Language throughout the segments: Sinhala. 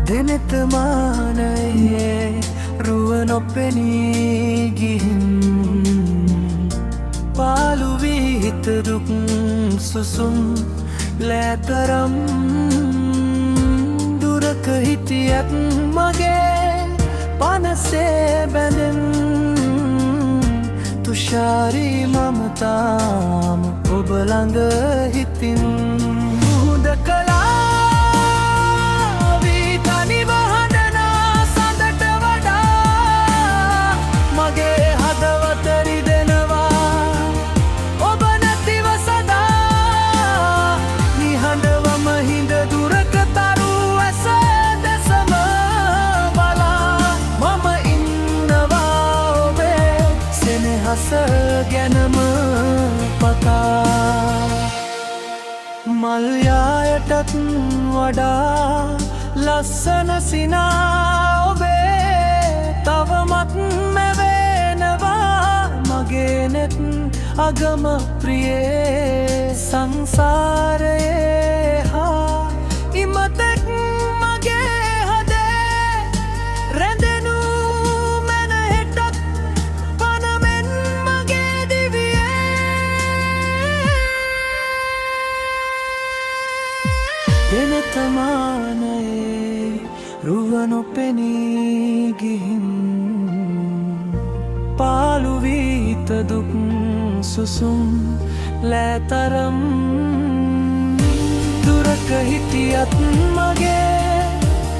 දෙනෙත මානයේ රුව නොපෙනී ගිහින් පාළු වී හිත දුක් සුසුම් ලෑතරම් දුරක හිටියත් මගේ පනසේ බැඳෙන් තුෂාරී මම තාම ඔබ ළඟ හිතින් හුදකලා ගැනම පතා මල් යායටත් වඩා ලස්සන සිනා ඔබේ තවමත් මැවෙනවා මගේ නෙත් අගම ප්‍රියේ සංසාරයේ හා ඉමතෙක් මගේ හදේ රැඳෙනු දෙනෙත මානයේ රුව නොපෙනී ගිහින් පාළු වී හිත දුක් සුසුම් ලෑතරම් දුරක හිටියත් මගේ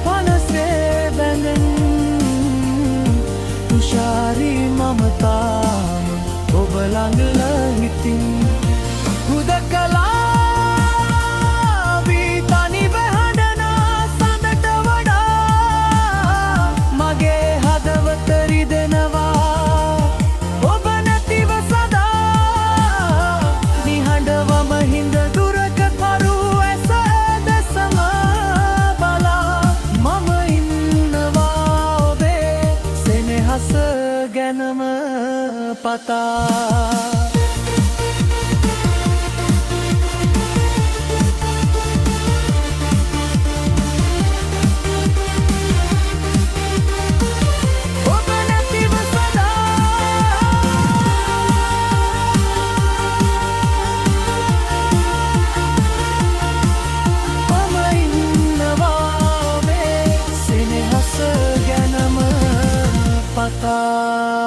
පනසේ බැඳෙන් තුෂාරී මම තාම ඔබ ළඟ හිතින් හුදකලා ගැනම පතා pata